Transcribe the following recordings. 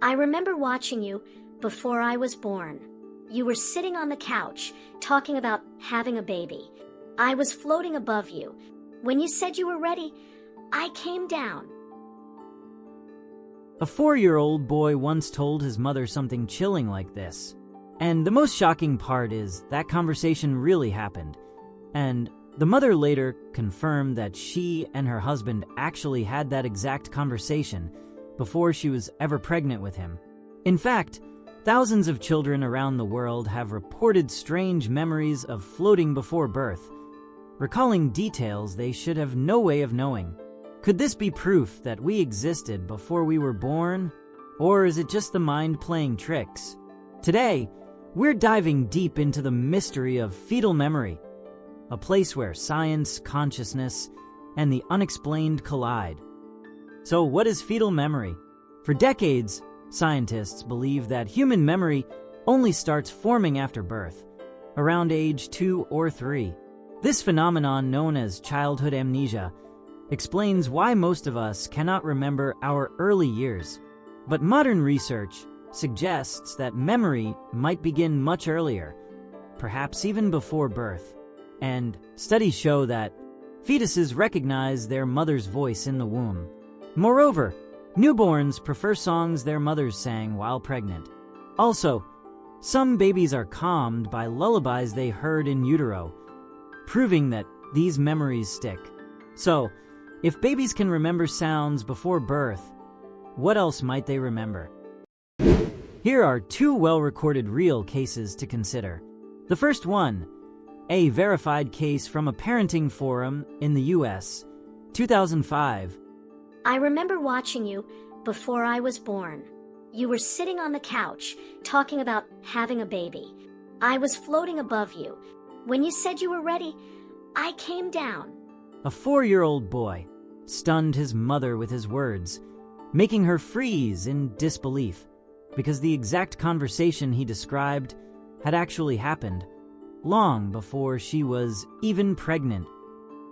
I remember watching you before I was born. You were sitting on the couch, talking about having a baby. I was floating above you. When you said you were ready, I came down. A 4-year-old boy once told his mother something chilling like this. And the most shocking part is that conversation really happened. And the mother later confirmed that she and her husband actually had that exact conversation before she was ever pregnant with him. In fact, thousands of children around the world have reported strange memories of floating before birth, recalling details they should have no way of knowing. Could this be proof that we existed before we were born? Or is it just the mind playing tricks? Today, we're diving deep into the mystery of fetal memory, a place where science, consciousness, and the unexplained collide. So what is fetal memory? For decades, scientists believe that human memory only starts forming after birth, around age 2 or 3. This phenomenon, known as childhood amnesia, explains why most of us cannot remember our early years. But modern research suggests that memory might begin much earlier, perhaps even before birth. And studies show that fetuses recognize their mother's voice in the womb. Moreover, newborns prefer songs their mothers sang while pregnant. Also, some babies are calmed by lullabies they heard in utero, proving that these memories stick. So, if babies can remember sounds before birth, what else might they remember? Here are 2 well-recorded real cases to consider. The first one, a verified case from a parenting forum in the US, 2005. I remember watching you before I was born. You were sitting on the couch, talking about having a baby. I was floating above you. When you said you were ready, I came down. A 4-year-old boy stunned his mother with his words, making her freeze in disbelief, because the exact conversation he described had actually happened long before she was even pregnant.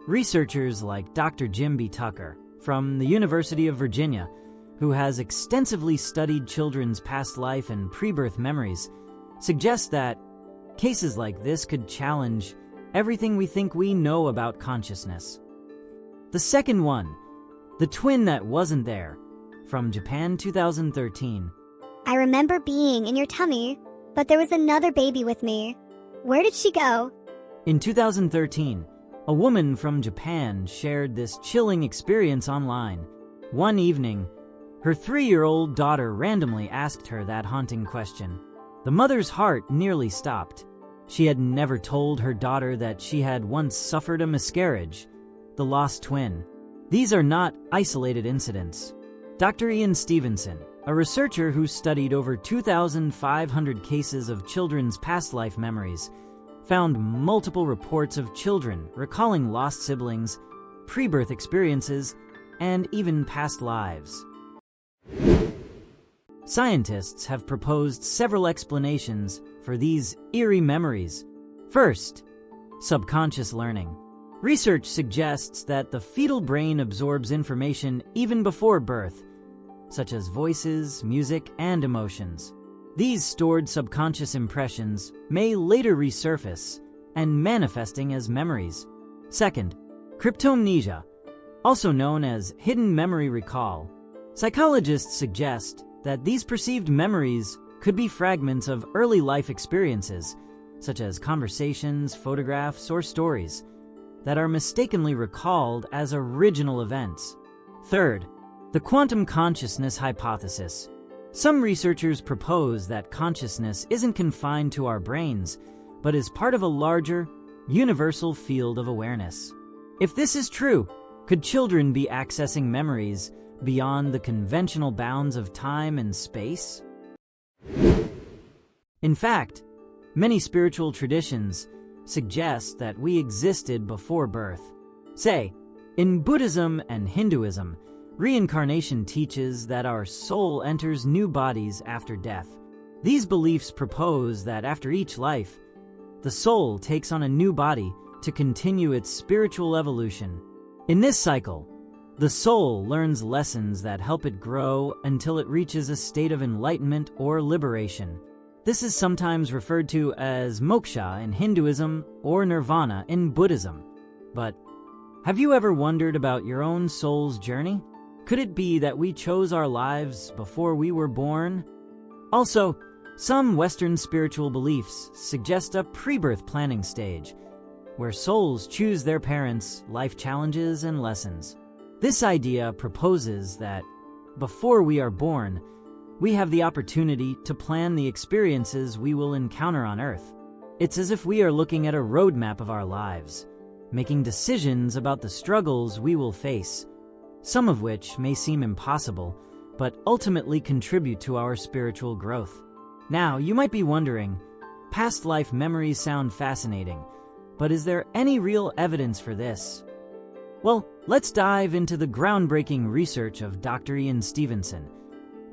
Researchers like Dr. Jim B. Tucker from the University of Virginia, who has extensively studied children's past life and pre-birth memories, suggest that cases like this could challenge everything we think we know about consciousness. The second one, the twin that wasn't there, from Japan, 2013. I remember being in your tummy, but there was another baby with me. Where did she go? In 2013, a woman from Japan shared this chilling experience online. One evening, her 3-year-old daughter randomly asked her that haunting question. The mother's heart nearly stopped. She had never told her daughter that she had once suffered a miscarriage, the lost twin. These are not isolated incidents. Dr. Ian Stevenson, a researcher who studied over 2,500 cases of children's past life memories, found multiple reports of children recalling lost siblings, pre-birth experiences, and even past lives. Scientists have proposed several explanations for these eerie memories. First, subconscious learning. Research suggests that the fetal brain absorbs information even before birth, such as voices, music, and emotions. These stored subconscious impressions may later resurface and manifesting as memories. Second, cryptomnesia, also known as hidden memory recall. Psychologists suggest that these perceived memories could be fragments of early life experiences, such as conversations, photographs, or stories, that are mistakenly recalled as original events. Third, the quantum consciousness hypothesis. Some researchers propose that consciousness isn't confined to our brains, but is part of a larger, universal field of awareness. If this is true, could children be accessing memories beyond the conventional bounds of time and space? In fact, many spiritual traditions suggest that we existed before birth. Say, in Buddhism and Hinduism, reincarnation teaches that our soul enters new bodies after death. These beliefs propose that after each life, the soul takes on a new body to continue its spiritual evolution. In this cycle, The soul learns lessons that help it grow until it reaches a state of enlightenment or liberation. This is sometimes referred to as moksha in Hinduism or nirvana in Buddhism. But have you ever wondered about your own soul's journey? Could it be that we chose our lives before we were born? Also, some Western spiritual beliefs suggest a pre-birth planning stage, where souls choose their parents' life challenges and lessons. This idea proposes that before we are born, we have the opportunity to plan the experiences we will encounter on Earth. It's as if we are looking at a roadmap of our lives, making decisions about the struggles we will face, some of which may seem impossible, but ultimately contribute to our spiritual growth. Now, you might be wondering, past life memories sound fascinating, but is there any real evidence for this? Well, let's dive into the groundbreaking research of Dr. Ian Stevenson,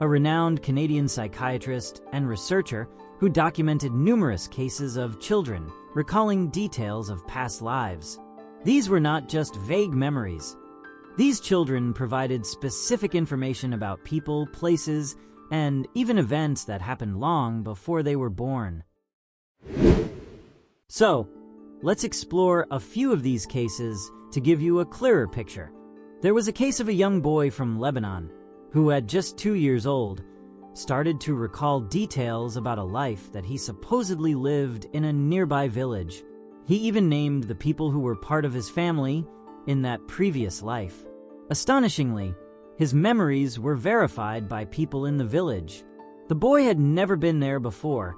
a renowned Canadian psychiatrist and researcher who documented numerous cases of children recalling details of past lives. These were not just vague memories. These children provided specific information about people, places, and even events that happened long before they were born. So, let's explore a few of these cases to give you a clearer picture. There was a case of a young boy from Lebanon who, at just 2 years old, started to recall details about a life that he supposedly lived in a nearby village. He even named the people who were part of his family in that previous life. Astonishingly, his memories were verified by people in the village. The boy had never been there before,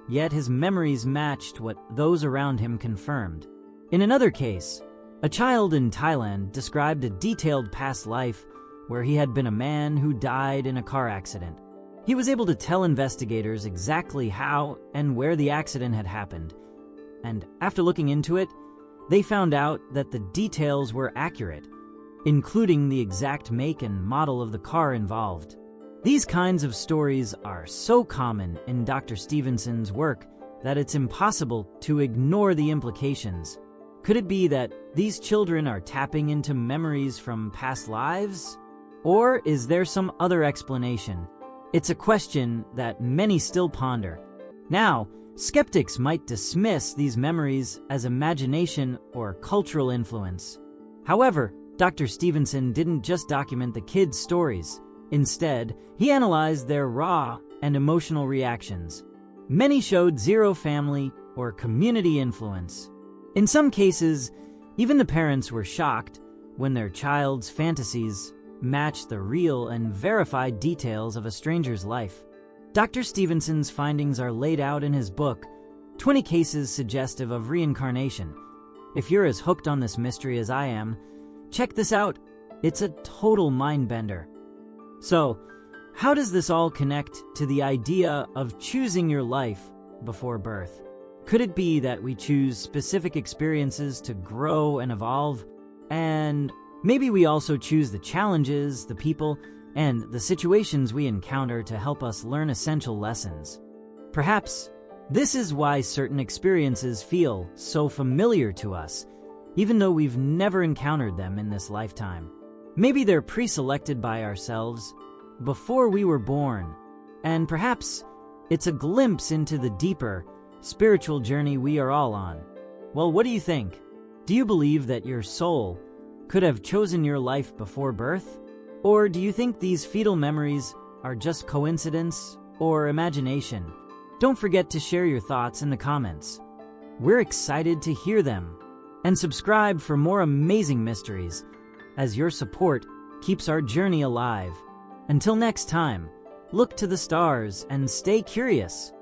yet his memories matched what those around him confirmed. In another case, a child in Thailand described a detailed past life where he had been a man who died in a car accident. He was able to tell investigators exactly how and where the accident had happened, and after looking into it, they found out that the details were accurate, including the exact make and model of the car involved. These kinds of stories are so common in Dr. Stevenson's work that it's impossible to ignore the implications. Could it be that these children are tapping into memories from past lives? Or is there some other explanation? It's a question that many still ponder. Now, skeptics might dismiss these memories as imagination or cultural influence. However, Dr. Stevenson didn't just document the kids' stories. Instead, he analyzed their raw and emotional reactions. Many showed zero family or community influence. In some cases, even the parents were shocked when their child's fantasies matched the real and verified details of a stranger's life. Dr. Stevenson's findings are laid out in his book, 20 Cases Suggestive of Reincarnation. If you're as hooked on this mystery as I am, check this out. It's a total mind-bender. So, how does this all connect to the idea of choosing your life before birth? Could it be that we choose specific experiences to grow and evolve? And maybe we also choose the challenges, the people, and the situations we encounter to help us learn essential lessons. Perhaps this is why certain experiences feel so familiar to us, even though we've never encountered them in this lifetime. Maybe they're pre-selected by ourselves before we were born, and perhaps it's a glimpse into the deeper, spiritual journey we are all on. Well, what do you think? Do you believe that your soul could have chosen your life before birth? Or do you think these fetal memories are just coincidence or imagination? Don't forget to share your thoughts in the comments. We're excited to hear them. And subscribe for more amazing mysteries, as your support keeps our journey alive. Until next time, look to the stars and stay curious.